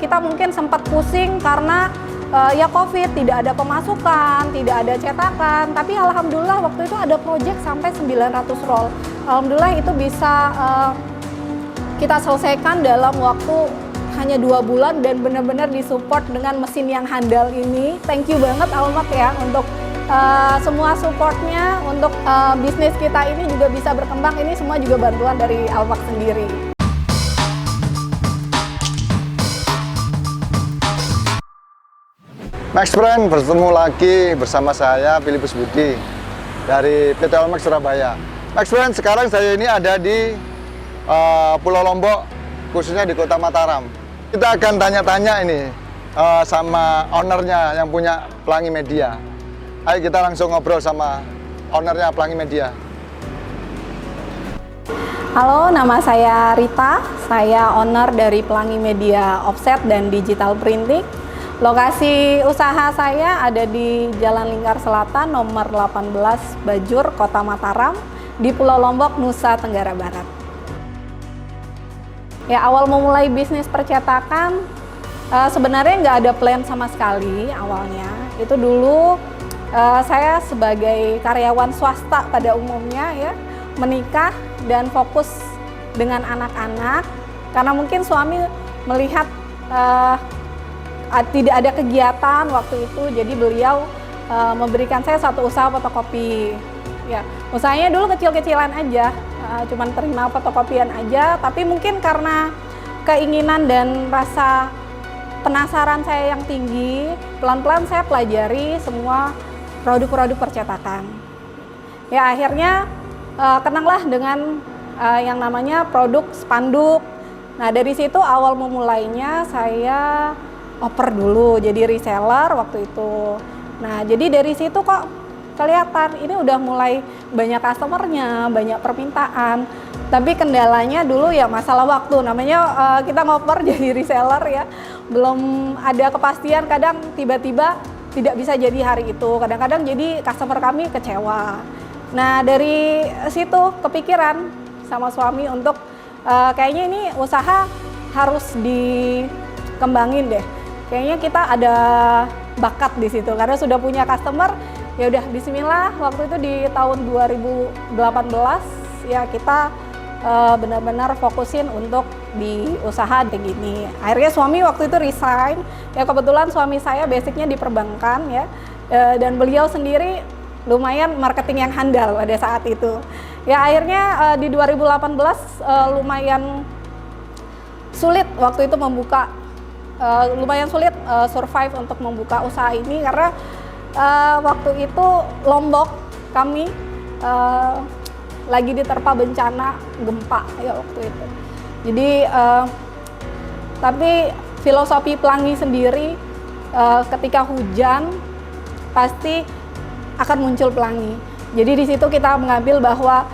kita mungkin sempat pusing karena ya COVID, tidak ada pemasukan, tidak ada cetakan, tapi alhamdulillah waktu itu ada project sampai 900 roll. Alhamdulillah itu bisa kita selesaikan dalam waktu hanya 2 bulan dan benar-benar disupport dengan mesin yang handal ini. Thank you banget Almak ya untuk semua supportnya, untuk bisnis kita ini juga bisa berkembang. Ini semua juga bantuan dari Almak sendiri. Max Friend, bertemu lagi bersama saya Filipus Budi dari PT Almak Surabaya. Max Friend, sekarang saya ini ada di Pulau Lombok, khususnya di Kota Mataram. Kita akan tanya-tanya ini sama ownernya yang punya Pelangi Media. Ayo kita langsung ngobrol sama ownernya Pelangi Media. Halo, nama saya Rita. Saya owner dari Pelangi Media Offset dan Digital Printing. Lokasi usaha saya ada di Jalan Lingkar Selatan nomor 18 Bajur, Kota Mataram, di Pulau Lombok, Nusa Tenggara Barat. Ya, awal memulai bisnis percetakan sebenarnya nggak ada plan sama sekali awalnya. Itu dulu saya sebagai karyawan swasta pada umumnya ya, menikah dan fokus dengan anak-anak karena mungkin suami melihat tidak ada kegiatan waktu itu, jadi beliau memberikan saya satu usaha fotokopi. Ya, usahanya dulu kecil-kecilan aja, cuman terima fotokopian aja, tapi mungkin karena keinginan dan rasa penasaran saya yang tinggi, pelan-pelan saya pelajari semua produk-produk percetakan. Ya, akhirnya kenanglah dengan yang namanya produk spanduk. Nah, dari situ awal memulainya saya oper dulu jadi reseller waktu itu. Nah, jadi dari situ kok kelihatan ini udah mulai banyak customernya, banyak permintaan. Tapi kendalanya dulu ya masalah waktu. Namanya kita ngoper jadi reseller ya, belum ada kepastian. Kadang tiba-tiba tidak bisa jadi hari itu. Kadang-kadang jadi customer kami kecewa. Nah, dari situ kepikiran sama suami untuk kayaknya ini usaha harus dikembangin deh. Kayaknya kita ada bakat di situ karena sudah punya customer. Ya udah bismillah, waktu itu di tahun 2018 ya kita benar-benar fokusin untuk di usaha kayak gini. Akhirnya suami waktu itu resign. Ya kebetulan suami saya basicnya di perbankan ya. Dan beliau sendiri lumayan marketing yang handal pada saat itu. Ya akhirnya di 2018 lumayan sulit waktu itu survive untuk membuka usaha ini karena waktu itu Lombok kami lagi diterpa bencana gempa ya waktu itu. Jadi tapi filosofi Pelangi sendiri ketika hujan pasti akan muncul pelangi. Jadi di situ kita mengambil bahwa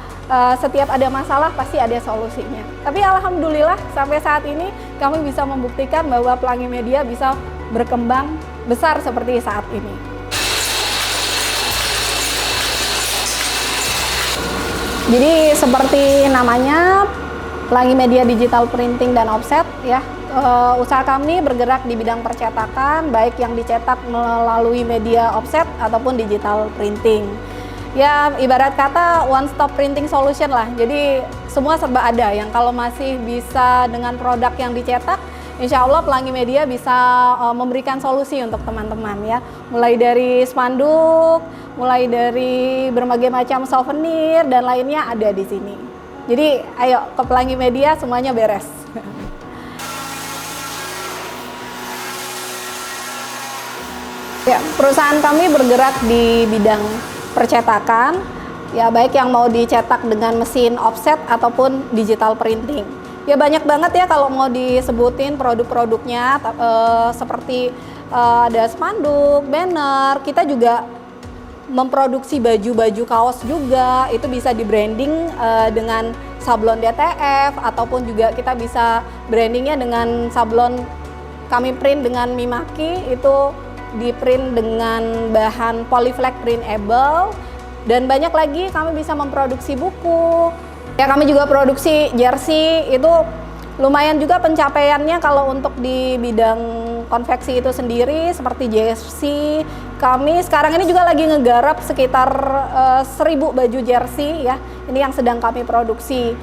setiap ada masalah pasti ada solusinya. Tapi alhamdulillah sampai saat ini kami bisa membuktikan bahwa Pelangi Media bisa berkembang besar seperti saat ini. Jadi seperti namanya Pelangi Media Digital Printing dan Offset ya, usaha kami bergerak di bidang percetakan baik yang dicetak melalui media offset ataupun digital printing. Ya ibarat kata one stop printing solution lah, jadi semua serba ada. Yang kalau masih bisa dengan produk yang dicetak, insya Allah Pelangi Media bisa memberikan solusi untuk teman-teman ya. Mulai dari spanduk, mulai dari berbagai macam souvenir dan lainnya ada di sini. Jadi ayo ke Pelangi Media semuanya beres. Ya, perusahaan kami bergerak di bidang percetakan, ya baik yang mau dicetak dengan mesin offset ataupun digital printing. Ya banyak banget ya kalau mau disebutin produk-produknya seperti ada spanduk, banner, kita juga memproduksi baju-baju kaos juga, itu bisa di branding dengan sablon DTF ataupun juga kita bisa brandingnya dengan sablon kami print dengan Mimaki, itu di print dengan bahan polyflex printable, dan banyak lagi kami bisa memproduksi buku. Ya kami juga produksi jersey, itu lumayan juga pencapaiannya kalau untuk di bidang konveksi itu sendiri, seperti jersey. Kami sekarang ini juga lagi ngegarap sekitar 1000 baju jersey ya, ini yang sedang kami produksi.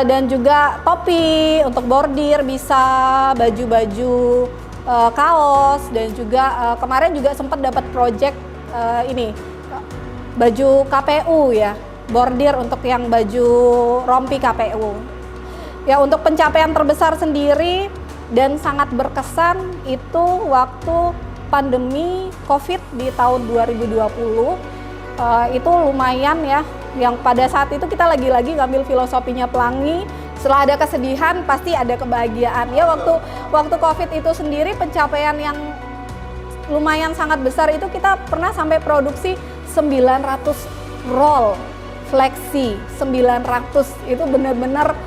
Dan juga topi untuk bordir, bisa baju-baju kaos, dan juga kemarin juga sempat dapat project ini baju KPU ya, bordir untuk yang baju rompi KPU. Ya, untuk pencapaian terbesar sendiri dan sangat berkesan itu waktu pandemi COVID di tahun 2020. Itu lumayan ya, yang pada saat itu kita lagi-lagi ngambil filosofinya Pelangi, setelah ada kesedihan pasti ada kebahagiaan. Ya, waktu COVID itu sendiri pencapaian yang lumayan sangat besar itu kita pernah sampai produksi 900 roll fleksi. 900 itu benar-benar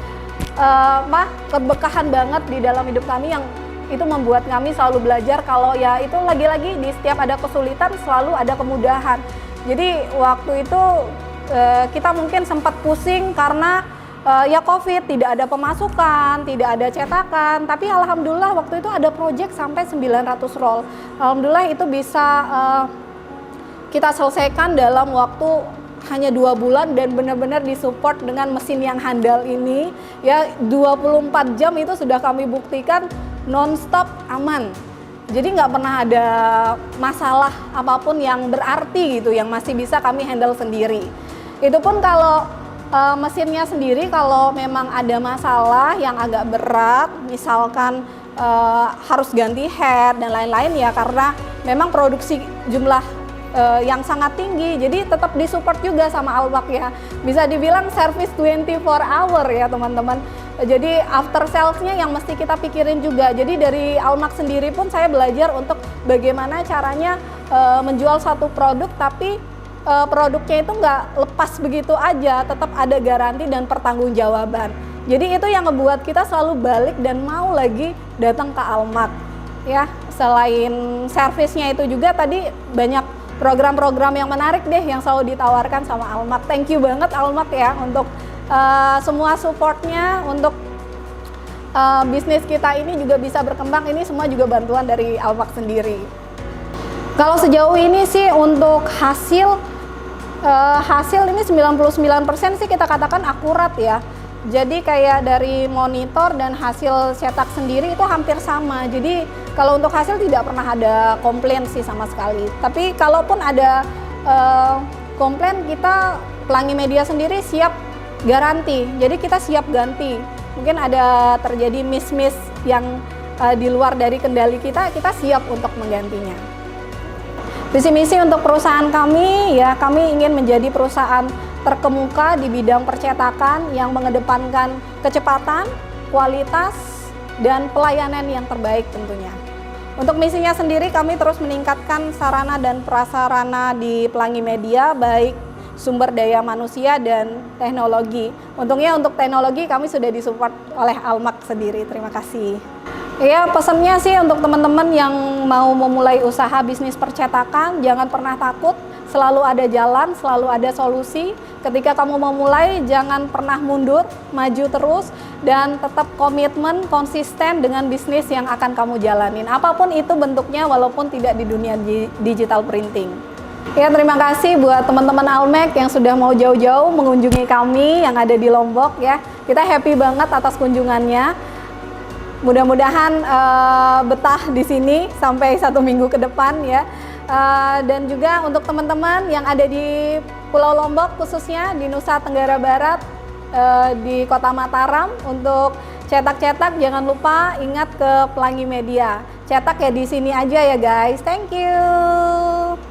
keberkahan banget di dalam hidup kami, yang itu membuat kami selalu belajar kalau ya itu lagi-lagi di setiap ada kesulitan selalu ada kemudahan. Jadi waktu itu kita mungkin sempat pusing karena ya COVID, tidak ada pemasukan, tidak ada cetakan, tapi alhamdulillah waktu itu ada project sampai 900 roll. Alhamdulillah itu bisa kita selesaikan dalam waktu hanya 2 bulan dan benar-benar disupport dengan mesin yang handal ini ya, 24 jam itu sudah kami buktikan non-stop aman. Jadi nggak pernah ada masalah apapun yang berarti gitu yang masih bisa kami handle sendiri. Itu pun kalau mesinnya sendiri kalau memang ada masalah yang agak berat, misalkan harus ganti head dan lain-lain ya, karena memang produksi jumlah yang sangat tinggi, jadi tetap disupport juga sama Almak ya. Bisa dibilang service 24 hour ya teman-teman. Jadi after sales-nya yang mesti kita pikirin juga. Jadi dari Almak sendiri pun saya belajar untuk bagaimana caranya menjual satu produk, tapi produknya itu nggak lepas begitu aja, tetap ada garansi dan pertanggungjawaban. Jadi itu yang ngebuat kita selalu balik dan mau lagi datang ke Almak ya. Selain servisnya itu juga tadi banyak program-program yang menarik deh yang selalu ditawarkan sama Almak. Thank you banget Almak ya untuk semua supportnya, untuk bisnis kita ini juga bisa berkembang. Ini semua juga bantuan dari Almak sendiri. Kalau sejauh ini sih untuk hasil ini 99% sih kita katakan akurat ya. Jadi kayak dari monitor dan hasil cetak sendiri itu hampir sama. Jadi kalau untuk hasil tidak pernah ada komplain sih sama sekali. Tapi kalaupun ada komplain, kita Pelangi Media sendiri siap garansi. Jadi kita siap ganti. Mungkin ada terjadi miss yang di luar dari kendali kita siap untuk menggantinya. Visi misi untuk perusahaan kami ya, kami ingin menjadi perusahaan terkemuka di bidang percetakan yang mengedepankan kecepatan, kualitas, dan pelayanan yang terbaik tentunya. Untuk misinya sendiri kami terus meningkatkan sarana dan prasarana di Pelangi Media, baik sumber daya manusia dan teknologi. Untungnya untuk teknologi kami sudah disupport oleh Almak sendiri. Terima kasih. Ya, pesannya sih untuk teman-teman yang mau memulai usaha bisnis percetakan, jangan pernah takut. Selalu ada jalan, selalu ada solusi. Ketika kamu mau mulai, jangan pernah mundur, maju terus, dan tetap komitmen, konsisten dengan bisnis yang akan kamu jalanin. Apapun itu bentuknya, walaupun tidak di dunia digital printing. Ya, terima kasih buat teman-teman Almek yang sudah mau jauh-jauh mengunjungi kami yang ada di Lombok ya. Kita happy banget atas kunjungannya. Mudah-mudahan betah di sini sampai 1 minggu ke depan ya. Dan juga untuk teman-teman yang ada di Pulau Lombok, khususnya di Nusa Tenggara Barat, di Kota Mataram, untuk cetak-cetak jangan lupa ingat ke Pelangi Media. Cetak ya di sini aja ya guys. Thank you.